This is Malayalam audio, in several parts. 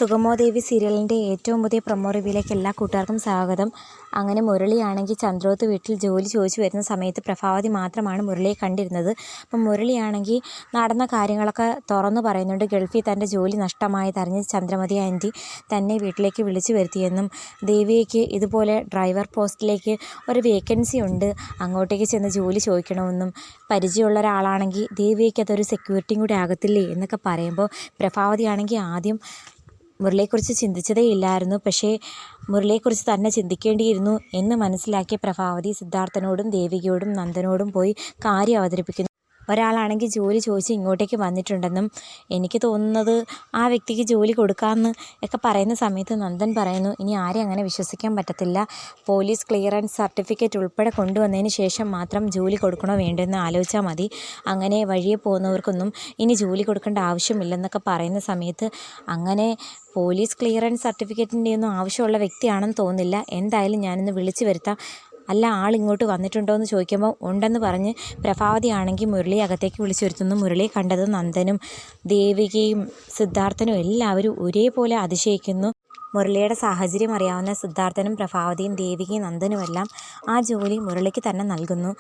സുഗമോ ദേവി സീരിയലിൻ്റെ ഏറ്റവും പുതിയ പ്രൊമോ റിവ്യൂയിലേക്ക് എല്ലാ കൂട്ടുകാർക്കും സ്വാഗതം. അങ്ങനെ മുരളിയാണെങ്കിൽ ചന്ദ്രോത്ത് വീട്ടിൽ ജോലി ചോദിച്ചു വരുന്ന സമയത്ത് പ്രഭാവതി മാത്രമാണ് മുരളിയെ കണ്ടിരുന്നത്. അപ്പം മുരളിയാണെങ്കിൽ നടന്ന കാര്യങ്ങളൊക്കെ തുറന്നു പറയുന്നുണ്ട്. ഗൾഫിൽ തൻ്റെ ജോലി നഷ്ടമായതറിഞ്ഞ് ചന്ദ്രമതി ആൻറ്റി തന്നെ വീട്ടിലേക്ക് വിളിച്ചു വരുത്തിയെന്നും ദേവിയയ്ക്ക് ഇതുപോലെ ഡ്രൈവർ പോസ്റ്റിലേക്ക് ഒരു വേക്കൻസി ഉണ്ട്, അങ്ങോട്ടേക്ക് ചെന്ന് ജോലി ചോദിക്കണമെന്നും പരിചയമുള്ള ഒരാളാണെങ്കിൽ ദേവിയയ്ക്ക് അതൊരു സെക്യൂരിറ്റിയും കൂടി ആകത്തില്ലേ എന്നൊക്കെ പറയുമ്പോൾ പ്രഭാവതിയാണെങ്കിൽ ആദ്യം മുരളിയെക്കുറിച്ച് ചിന്തിച്ചതേ ഇല്ലായിരുന്നു. പക്ഷേ മുരളിയെക്കുറിച്ച് തന്നെ ചിന്തിക്കേണ്ടിയിരുന്നു എന്ന് മനസ്സിലാക്കിയ പ്രഭാവതി സിദ്ധാർത്ഥനോടും ദേവികയോടും നന്ദനോടും പോയി കാര്യം അവതരിപ്പിക്കുന്നു. ഒരാളാണെങ്കിൽ ജോലി ചോദിച്ച് ഇങ്ങോട്ടേക്ക് വന്നിട്ടുണ്ടെന്നും എനിക്ക് തോന്നുന്നത് ആ വ്യക്തിക്ക് ജോലി കൊടുക്കാമെന്ന് ഒക്കെ പറയുന്ന സമയത്ത് നന്ദൻ പറയുന്നു, ഇനി ആരെയും അങ്ങനെ വിശ്വസിക്കാൻ പറ്റത്തില്ല, പോലീസ് ക്ലിയറൻസ് സർട്ടിഫിക്കറ്റ് ഉൾപ്പെടെ കൊണ്ടുവന്നതിന് ശേഷം മാത്രം ജോലി കൊടുക്കണോ വേണ്ടെന്ന് ആലോചിച്ചാൽ മതി, അങ്ങനെ വഴിയെ പോകുന്നവർക്കൊന്നും ഇനി ജോലി കൊടുക്കേണ്ട ആവശ്യമില്ലെന്നൊക്കെ പറയുന്ന സമയത്ത് അങ്ങനെ പോലീസ് ക്ലിയറൻസ് സർട്ടിഫിക്കറ്റിൻ്റെ ഒന്നും ആവശ്യമുള്ള വ്യക്തിയാണെന്ന് തോന്നുന്നില്ല, എന്തായാലും ഞാനിന്ന് വിളിച്ചു വരുത്താം, അല്ല ആളിങ്ങോട്ട് വന്നിട്ടുണ്ടോ എന്ന് ചോദിക്കുമ്പോൾ ഉണ്ടെന്ന് പറഞ്ഞ് പ്രഭാവതി ആണെങ്കിൽ മുരളി അകത്തേക്ക് വിളിച്ചു വരുത്തുന്നു. മുരളിയെ കണ്ടത് നന്ദനും ദേവികയും സിദ്ധാർത്ഥനും എല്ലാവരും ഒരേപോലെ അതിശയിക്കുന്നു. മുരളിയുടെ സാഹചര്യം അറിയാവുന്ന സിദ്ധാർത്ഥനും പ്രഭാവതിയും ദേവികയും നന്ദനുമെല്ലാം ആ ജോലി മുരളിക്ക് തന്നെ നൽകുന്നു.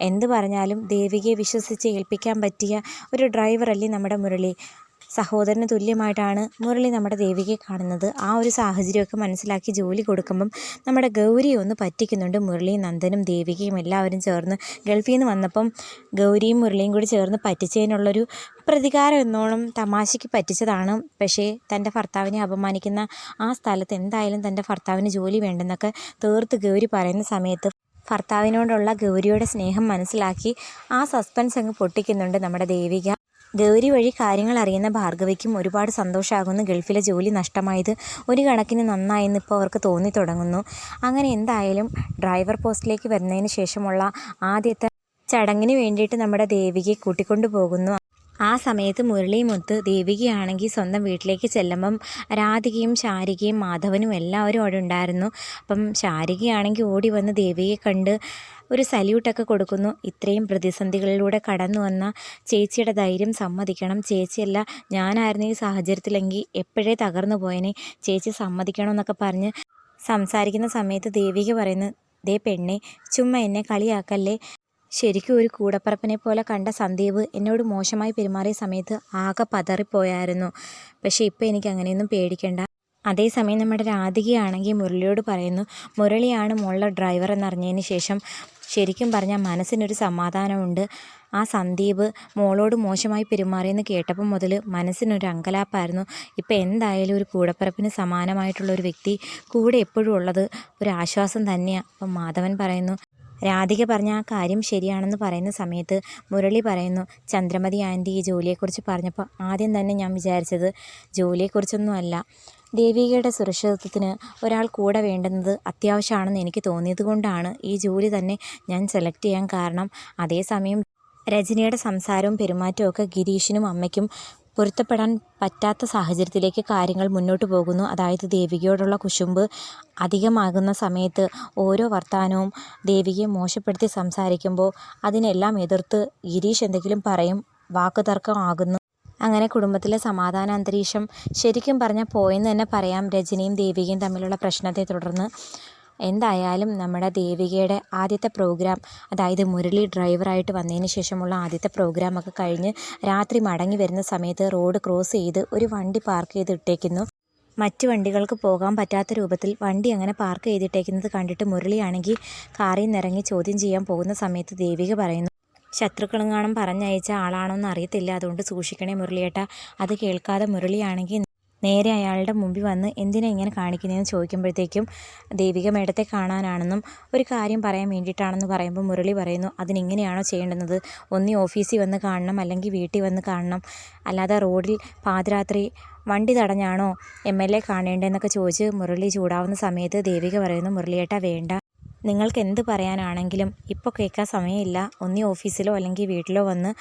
എന്ത് പറഞ്ഞാലും ദേവികയെ വിശ്വസിച്ച് ഏൽപ്പിക്കാൻ പറ്റിയ ഒരു ഡ്രൈവറല്ലേ നമ്മുടെ മുരളി. സഹോദരന് തുല്യമായിട്ടാണ് മുരളി നമ്മുടെ ദേവികയെ കാണുന്നത്. ആ ഒരു സാഹചര്യമൊക്കെ മനസ്സിലാക്കി ജോലി കൊടുക്കുമ്പം നമ്മുടെ ഗൗരിയെ ഒന്ന് പറ്റിക്കുന്നുണ്ട്. മുരളിയും നന്ദനും ദേവികയും എല്ലാവരും ചേർന്ന് ഗൾഫിൽ നിന്ന് വന്നപ്പം ഗൗരിയും മുരളിയും കൂടി ചേർന്ന് പറ്റിച്ചതിനുള്ളൊരു പ്രതികാരം എന്നോണം തമാശയ്ക്ക് പറ്റിച്ചതാണ്. പക്ഷേ തൻ്റെ ഭർത്താവിനെ അപമാനിക്കുന്ന ആ സ്ഥലത്ത് എന്തായാലും തൻ്റെ ഭർത്താവിന് ജോലി വേണ്ടെന്നൊക്കെ തീർത്ത് ഗൗരി പറയുന്ന സമയത്ത് ഭർത്താവിനോടുള്ള ഗൗരിയുടെ സ്നേഹം മനസ്സിലാക്കി ആ സസ്പെൻസ് അങ്ങ് പൊട്ടിക്കുന്നുണ്ട് നമ്മുടെ ദേവിക. ഗൗരി വഴി കാര്യങ്ങൾ അറിയുന്ന ഭാർഗവിക്കും ഒരുപാട് സന്തോഷമാകുന്നു. ഗൾഫിലെ ജോലി നഷ്ടമായത് ഒരു കണക്കിന് നന്നായെന്ന് ഇപ്പോൾ അവർക്ക് തോന്നി തുടങ്ങുന്നു. അങ്ങനെ എന്തായാലും ഡ്രൈവർ പോസ്റ്റിലേക്ക് വരുന്നതിന് ശേഷമുള്ള ആദ്യത്തെ ചടങ്ങിന് വേണ്ടിയിട്ട് നമ്മുടെ ദേവികയെ കൂട്ടിക്കൊണ്ടു പോകുന്നു. ആ സമയത്ത് മുരളിയുമൊത്ത് ദേവികയാണെങ്കിൽ സ്വന്തം വീട്ടിലേക്ക് ചെല്ലുമ്പം രാധികയും ശാരികയും മാധവനും എല്ലാവരും അവിടെ ഉണ്ടായിരുന്നു. അപ്പം ശാരികയാണെങ്കിൽ ഓടി വന്ന് ദേവികയെ കണ്ട് ഒരു സല്യൂട്ടൊക്കെ കൊടുക്കുന്നു. ഇത്രയും പ്രതിസന്ധികളിലൂടെ കടന്നു വന്ന ചേച്ചിയുടെ ധൈര്യം സമ്മതിക്കണം, ചേച്ചിയല്ല ഞാനായിരുന്നു ഈ സാഹചര്യത്തിലെങ്കിൽ എപ്പോഴേ തകർന്നു പോയനെ, ചേച്ചി സമ്മതിക്കണമെന്നൊക്കെ പറഞ്ഞ് സംസാരിക്കുന്ന സമയത്ത് ദേവിക പറയുന്നു, ദേ പെണ്ണെ ചുമ്മാ എന്നെ കളിയാക്കല്ലേ, ശരിക്കും ഒരു കൂടപ്പറപ്പിനെ പോലെ കണ്ട സന്ദീപ് എന്നോട് മോശമായി പെരുമാറിയ സമയത്ത് ആകെ പതറിപ്പോയായിരുന്നു, പക്ഷേ ഇപ്പോൾ എനിക്ക് അങ്ങനെയൊന്നും പേടിക്കണ്ട. അതേസമയം നമ്മുടെ രാധികയാണെങ്കിൽ മുരളിയോട് പറയുന്നു, മുരളിയാണ് മോളുടെ ഡ്രൈവർ എന്നറിഞ്ഞതിന് ശേഷം ശരിക്കും പറഞ്ഞാൽ മനസ്സിനൊരു സമാധാനമുണ്ട്. ആ സന്ദീപ് മോളോട് മോശമായി പെരുമാറിയെന്ന് കേട്ടപ്പോൾ മുതൽ മനസ്സിനൊരു അങ്കലാപ്പായിരുന്നു. ഇപ്പോൾ എന്തായാലും ഒരു കൂടപ്പിറപ്പിന് സമാനമായിട്ടുള്ള ഒരു വ്യക്തി കൂടെ എപ്പോഴും ഉള്ളത് ഒരു ആശ്വാസം തന്നെയാണ്. അപ്പം മാധവൻ പറയുന്നു, രാധിക പറഞ്ഞ ആ കാര്യം ശരിയാണെന്ന് പറയുന്ന സമയത്ത് മുരളി പറയുന്നു, ചന്ദ്രമതി ആൻറ്റി ഈ ജോലിയെക്കുറിച്ച് പറഞ്ഞപ്പോൾ ആദ്യം തന്നെ ഞാൻ വിചാരിച്ചത് ജോലിയെക്കുറിച്ചൊന്നും അല്ല, ദേവികയുടെ സുരക്ഷിതത്വത്തിന് ഒരാൾ കൂടെ വേണ്ടുന്നത് അത്യാവശ്യമാണെന്ന് എനിക്ക് തോന്നിയത് കൊണ്ടാണ് ഈ ജോലി തന്നെ ഞാൻ സെലക്ട് ചെയ്യാൻ കാരണം. അതേസമയം രജനിയുടെ സംസാരവും പെരുമാറ്റവും ഒക്കെ ഗിരീഷിനും അമ്മയ്ക്കും പൊരുത്തപ്പെടാൻ പറ്റാത്ത സാഹചര്യത്തിലേക്ക് കാര്യങ്ങൾ മുന്നോട്ട് പോകുന്നു. അതായത് ദേവികയോടുള്ള കുശുമ്പ് അധികമാകുന്ന സമയത്ത് ഓരോ വർത്തമാനവും ദേവികയെ മോശപ്പെടുത്തി സംസാരിക്കുമ്പോൾ അതിനെല്ലാം എതിർത്ത് ഗിരീഷ് എന്തെങ്കിലും പറയും, വാക്കുതർക്കം ആകുന്നു. അങ്ങനെ കുടുംബത്തിലെ സമാധാന അന്തരീക്ഷം ശരിക്കും പറഞ്ഞാൽ പോയെന്ന് തന്നെ പറയാം രജനിയും ദേവികയും തമ്മിലുള്ള പ്രശ്നത്തെ തുടർന്ന്. എന്തായാലും നമ്മുടെ ദേവികയുടെ ആദ്യത്തെ പ്രോഗ്രാം, അതായത് മുരളി ഡ്രൈവറായിട്ട് വന്നതിന് ശേഷമുള്ള ആദ്യത്തെ പ്രോഗ്രാമൊക്കെ കഴിഞ്ഞ് രാത്രി മടങ്ങി വരുന്ന സമയത്ത് റോഡ് ക്രോസ് ചെയ്ത് ഒരു വണ്ടി പാർക്ക് ചെയ്തിട്ടേക്കുന്നു. മറ്റ് വണ്ടികൾക്ക് പോകാൻ പറ്റാത്ത രൂപത്തിൽ വണ്ടി അങ്ങനെ പാർക്ക് ചെയ്തിട്ടേക്കുന്നത് കണ്ടിട്ട് മുരളിയാണെങ്കിൽ കാറിൽ നിന്നിറങ്ങി ചോദ്യം ചെയ്യാൻ പോകുന്ന സമയത്ത് ദേവിക പറയുന്നു, ശത്രുക്കളെങ്ങാനും പറഞ്ഞയച്ച ആളാണോന്ന് അറിയത്തില്ല, അതുകൊണ്ട് സൂക്ഷിക്കണേ മുരളിയേട്ടാ. അത് കേൾക്കാതെ മുരളിയാണെങ്കിൽ നേരെ അയാളുടെ മുമ്പിൽ വന്ന് എന്തിനാ ഇങ്ങനെ കാണിക്കുന്നതെന്ന് ചോദിക്കുമ്പോഴത്തേക്കും ദേവിക മേഡത്തെ കാണാനാണെന്നും ഒരു കാര്യം പറയാൻ വേണ്ടിയിട്ടാണെന്ന് പറയുമ്പോൾ മുരളി പറയുന്നു, അതിനിങ്ങനെയാണോ ചെയ്യേണ്ടുന്നത്, ഒന്നീ ഓഫീസിൽ വന്ന് കാണണം അല്ലെങ്കിൽ വീട്ടിൽ വന്ന് കാണണം, അല്ലാതെ റോഡിൽ പാതിരാത്രി വണ്ടി തടഞ്ഞാണോ MLA കാണേണ്ടതെന്നൊക്കെ ചോദിച്ച് മുരളി ചൂടാവുന്ന സമയത്ത് ദേവിക പറയുന്നു, മുരളിയേട്ടാ വേണ്ട, നിങ്ങൾക്ക് എന്ത് പറയാനാണെങ്കിലും ഇപ്പോൾ കേൾക്കാൻ സമയമില്ല, ഒന്നീ ഓഫീസിലോ അല്ലെങ്കിൽ വീട്ടിലോ വന്ന്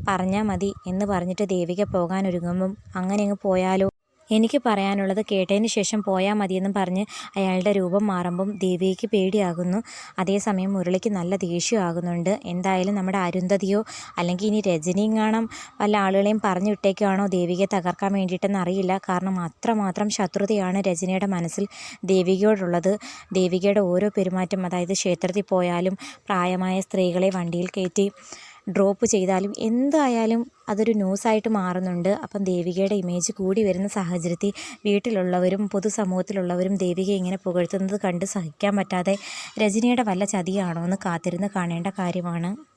പറഞ്ഞാൽ മതി എന്ന് പറഞ്ഞിട്ട് ദേവിക പോകാനൊരുങ്ങുമ്പം അങ്ങനെ അങ്ങ് പോയാലോ എനിക്ക് പറയാനുള്ളത് കേട്ടതിന് ശേഷം പോയാൽ മതിയെന്നും പറഞ്ഞ് അയാളുടെ രൂപം മാറുമ്പം ദേവികയ്ക്ക് പേടിയാകുന്നു. അതേസമയം മുരളിക്ക് നല്ല ദേഷ്യമാകുന്നുണ്ട്. എന്തായാലും നമ്മുടെ അരുന്ധതിയോ അല്ലെങ്കിൽ ഇനി രജനിയെങ്ങാനും വല്ല ആളുകളെയും പറഞ്ഞു വിട്ടേക്കാണോ ദേവികയെ തകർക്കാൻ വേണ്ടിയിട്ടെന്ന് അറിയില്ല. കാരണം അത്രമാത്രം ശത്രുതയാണ് രജനിയുടെ മനസ്സിൽ ദേവികയോടുള്ളത്. ദേവികയുടെ ഓരോ പെരുമാറ്റം, അതായത് ക്ഷേത്രത്തിൽ പോയാലും പ്രായമായ സ്ത്രീകളെ വണ്ടിയിൽ കയറ്റി ഡ്രോപ്പ് ചെയ്താലും എന്തായാലും അതൊരു ന്യൂസായിട്ട് മാറുന്നുണ്ട്. അപ്പം ദേവികയുടെ ഇമേജ് കൂടി വരുന്ന സാഹചര്യത്തിൽ വീട്ടിലുള്ളവരും പൊതുസമൂഹത്തിലുള്ളവരും ദേവികയെ ഇങ്ങനെ പുകഴ്ത്തുന്നത് കണ്ട് സഹിക്കാൻ പറ്റാതെ രജനിയുടെ വല്ല ചതിയാണോ എന്ന് കാത്തിരുന്ന് കാണേണ്ട കാര്യമാണ്.